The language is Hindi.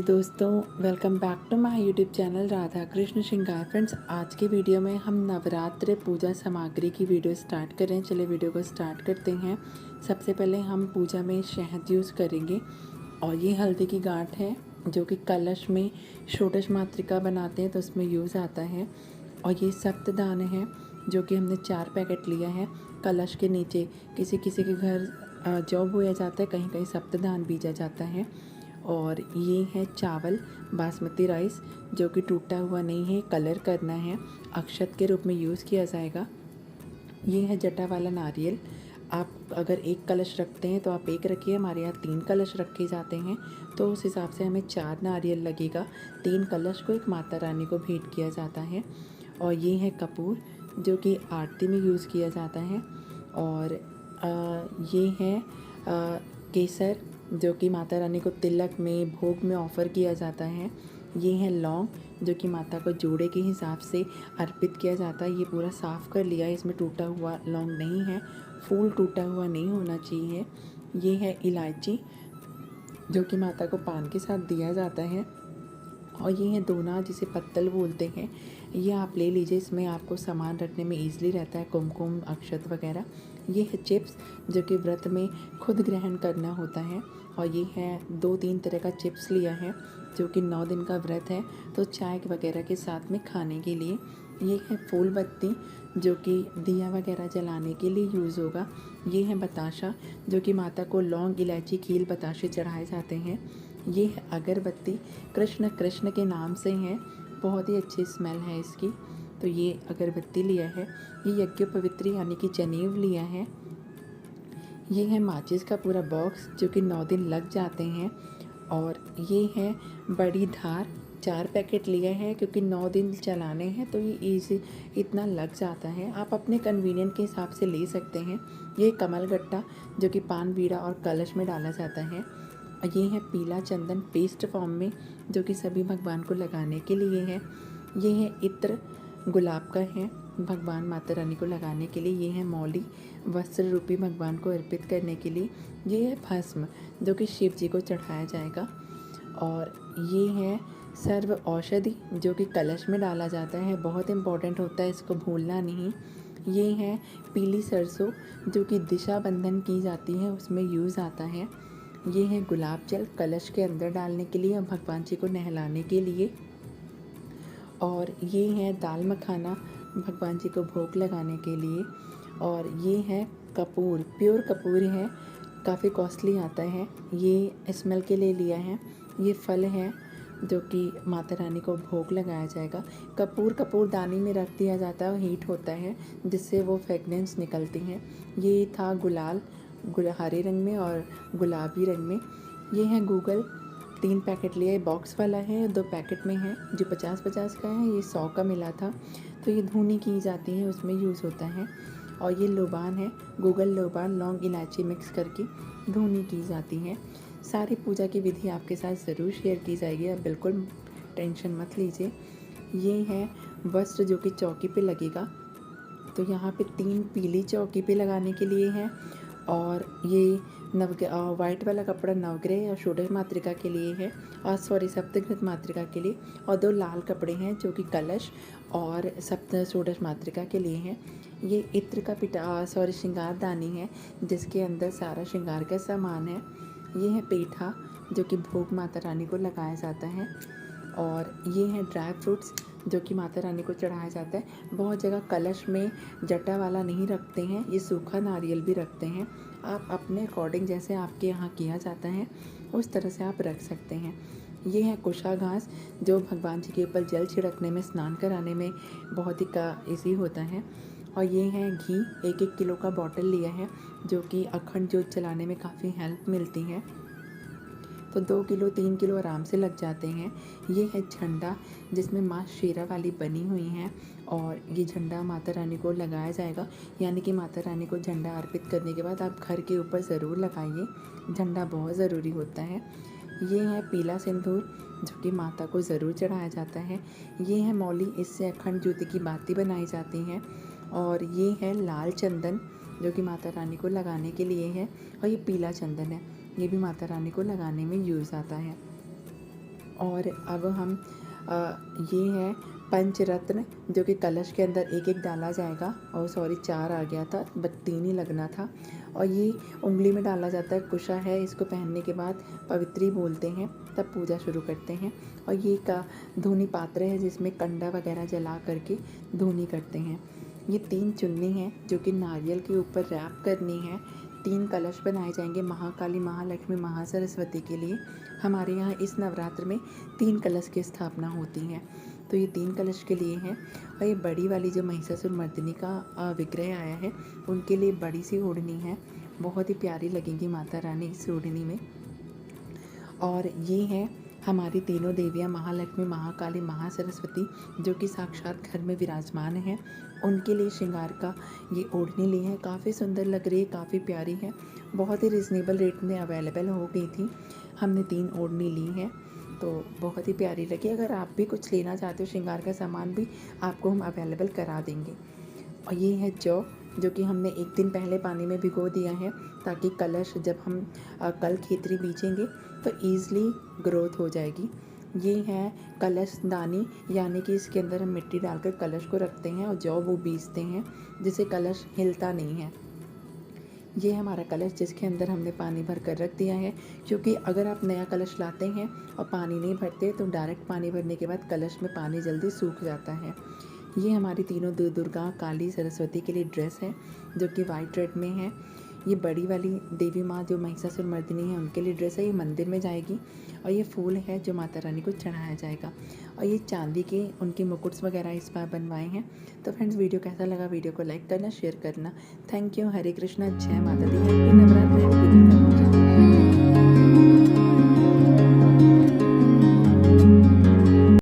दोस्तों, welcome back to my YouTube channel Radha Krishna Shringar. Friends, आज के वीडियो में हम नवरात्र पूजा सामग्री की वीडियो स्टार्ट कर रहे हैं। चलिए वीडियो को स्टार्ट करते हैं। सबसे पहले हम पूजा में शहद यूज़ करेंगे और ये हल्दी की गांठ है जो कि कलश में षोडश मातृका बनाते हैं तो उसमें यूज़ आता है। और ये सप्तदान है जो कि हमने 4 पैकेट लिया है। कलश के नीचे किसी किसी के घर जौ बोया जाता है, कहीं कहीं सप्तदान बीजा जाता है। और ये है चावल बासमती राइस जो कि टूटा हुआ नहीं है, कलर करना है, अक्षत के रूप में यूज़ किया जाएगा। ये है जटा वाला नारियल। आप अगर एक कलश रखते हैं तो आप एक रखिए, हमारे यहाँ 3 कलश रखे जाते हैं तो उस हिसाब से हमें 4 नारियल लगेगा। 3 कलश को एक माता रानी को भेंट किया जाता है। और ये है कपूर जो कि आरती में यूज़ किया जाता है। और ये है केसर जो कि माता रानी को तिलक में भोग में ऑफ़र किया जाता है। ये है लौंग जो कि माता को जोड़े के हिसाब से अर्पित किया जाता है। ये पूरा साफ़ कर लिया है, इसमें टूटा हुआ लौंग नहीं है, फूल टूटा हुआ नहीं होना चाहिए। ये है इलायची जो कि माता को पान के साथ दिया जाता है। और ये है दोना जिसे पत्तल बोलते हैं, ये आप ले लीजिए, इसमें आपको सामान रखने में ईज़िली रहता है, कुमकुम अक्षत वगैरह। ये है चिप्स जो कि व्रत में खुद ग्रहण करना होता है। और ये है 2-3 तरह का चिप्स लिया है जो कि 9 दिन का व्रत है तो चाय वगैरह के साथ में खाने के लिए। ये है फूल बत्ती जो कि दिया वगैरह जलाने के लिए यूज़ होगा। ये है बताशा जो कि माता को लौंग इलायची खील बताशे चढ़ाए जाते हैं। ये है अगरबत्ती, कृष्ण कृष्ण के नाम से है, बहुत ही अच्छी स्मेल है इसकी, तो ये अगरबत्ती लिया है। ये यज्ञोपवित्री यानी कि जनेऊ लिया है। ये है माचिस का पूरा बॉक्स जो कि 9 दिन लग जाते हैं। और ये है बड़ी धार, 4 पैकेट लिए हैं क्योंकि 9 दिन चलाने हैं तो ये ईज़ी इतना लग जाता है। आप अपने कन्वीनियंट के हिसाब से ले सकते हैं। ये कमल गट्टा जो कि पान बीड़ा और कलश में डाला जाता है। ये है पीला चंदन पेस्ट फॉर्म में जो कि सभी भगवान को लगाने के लिए है। ये है इत्र, गुलाब का है, भगवान माता रानी को लगाने के लिए। ये है मौली, वस्त्र रूपी भगवान को अर्पित करने के लिए। ये है भस्म जो कि शिव जी को चढ़ाया जाएगा। और ये है सर्व औषधि जो कि कलश में डाला जाता है, बहुत इम्पॉर्टेंट होता है, इसको भूलना नहीं। ये है पीली सरसों जो कि दिशा बंधन की जाती है, उसमें यूज़ आता है। ये है गुलाब जल कलश के अंदर डालने के लिए और भगवान जी को नहलाने के लिए। और ये है दाल मखाना भगवान जी को भोग लगाने के लिए। और ये है कपूर, प्योर कपूर है, काफ़ी कॉस्टली आता है, ये स्मेल के लिए लिया है। ये फल है जो कि माता रानी को भोग लगाया जाएगा। कपूर दानी में रख दिया जाता है और हीट होता है जिससे वो फ्रेगनेंस निकलती है। ये था गुलाल, हरे रंग में और गुलाबी रंग में। ये है गूगल, 3 पैकेट लिए, बॉक्स वाला है, 2 पैकेट में है जो 50-50 का है, ये 100 का मिला था। तो ये धुनी की जाती है, उसमें यूज़ होता है। और ये लोबान है, गूगल लोबान, लौंग इलायची मिक्स करके धुनी की जाती है। सारी पूजा की विधि आपके साथ ज़रूर शेयर की जाएगी, आप बिल्कुल टेंशन मत लीजिए। ये है वस्त्र जो कि चौकी पे लगेगा, तो यहाँ पे 3 पीली चौकी पे लगाने के लिए है। और ये वाइट वाला कपड़ा नवग्रह और षोडश मातृका के लिए है, और सप्तघृत मातृका के लिए। और 2 लाल कपड़े हैं जो कि कलश और षोडश मातृका के लिए हैं। ये इत्र का श्रृंगार दानी है जिसके अंदर सारा श्रृंगार का सामान है। ये है पेठा जो कि भोग माता रानी को लगाया जाता है। और ये है ड्राई फ्रूट्स जो कि माता रानी को चढ़ाया जाता है। बहुत जगह कलश में जटा वाला नहीं रखते हैं, ये सूखा नारियल भी रखते हैं। आप अपने अकॉर्डिंग जैसे आपके यहाँ किया जाता है उस तरह से आप रख सकते हैं। ये है कुशा घास जो भगवान जी के ऊपर जल छिड़कने में, स्नान कराने में बहुत ही ईजी होता है। और ये है घी, 1-1 किलो का बॉटल लिया है जो कि अखंड ज्योत चलाने में काफ़ी हेल्प मिलती है, तो 2 किलो 3 किलो आराम से लग जाते हैं। ये है झंडा जिसमें माँ शेरा वाली बनी हुई हैं और ये झंडा माता रानी को लगाया जाएगा, यानी कि माता रानी को झंडा अर्पित करने के बाद आप घर के ऊपर ज़रूर लगाइए, झंडा बहुत ज़रूरी होता है। ये है पीला सिंदूर जो कि माता को ज़रूर चढ़ाया जाता है। ये है मौली, इससे अखंड ज्योति की बाती बनाई जाती हैं। और ये है लाल चंदन जो कि माता रानी को लगाने के लिए है। और ये पीला चंदन है, ये भी माता रानी को लगाने में यूज़ आता है। और अब हम ये है पंचरत्न, जो कि कलश के अंदर एक एक डाला जाएगा। और सॉरी 4 आ गया था, बट 3 ही लगना था। और ये उंगली में डाला जाता है, कुशा है, इसको पहनने के बाद पवित्री बोलते हैं, तब पूजा शुरू करते हैं। और ये का धूनी पात्र है जिसमें कंडा वगैरह जला करके धूनी करते हैं। ये 3 चुन्नी हैं जो कि नारियल के ऊपर रैप करनी है। 3 कलश बनाए जाएंगे महाकाली, महालक्ष्मी, महासरस्वती के लिए। हमारे यहाँ इस नवरात्र में 3 कलश की स्थापना होती है, तो ये 3 कलश के लिए हैं। और ये बड़ी वाली जो महिषासुर मर्दिनी का विग्रह आया है, उनके लिए बड़ी सी ओढ़नी है, बहुत ही प्यारी लगेगी माता रानी इस ओढ़नी में। और ये हैं हमारी तीनों देवियाँ, महालक्ष्मी, महाकाली, महासरस्वती, जो कि साक्षात घर में विराजमान हैं। उनके लिए श्रृंगार का ये ओढ़नी ली है, काफ़ी सुंदर लग रही है, काफ़ी प्यारी है, बहुत ही रिजनेबल रेट में अवेलेबल हो गई थी। हमने 3 ओढ़नी ली है, तो बहुत ही प्यारी लगी। अगर आप भी कुछ लेना चाहते हो श्रृंगार का सामान भी, आपको हम अवेलेबल करा देंगे। और ये है जौ, जो कि हमने एक दिन पहले पानी में भिगो दिया है, ताकि कलश जब हम कल खेतरी बीजेंगे तो ईज़िली ग्रोथ हो जाएगी। ये है कलश दानी, यानी कि इसके अंदर हम मिट्टी डालकर कलश को रखते हैं और जौ वो बीजते हैं, जिससे कलश हिलता नहीं है। ये हमारा कलश जिसके अंदर हमने पानी भर कर रख दिया है, क्योंकि अगर आप नया कलश लाते हैं और पानी नहीं भरते तो डायरेक्ट पानी भरने के बाद कलश में पानी जल्दी सूख जाता है। ये हमारी तीनों दुर्गा, काली, सरस्वती के लिए ड्रेस है, जो कि वाइट रेड में है। ये बड़ी वाली देवी माँ जो महिषासुर मर्दिनी है, उनके लिए ड्रेस है, ये मंदिर में जाएगी। और ये फूल है जो माता रानी को चढ़ाया जाएगा। और ये चांदी के उनके मुकुट्स वगैरह इस बार बनवाए हैं। तो फ्रेंड्स, वीडियो कैसा लगा, वीडियो को लाइक करना, शेयर करना। Thank you. हरे कृष्णा, जय माता दी, हैप्पी नवरात्र।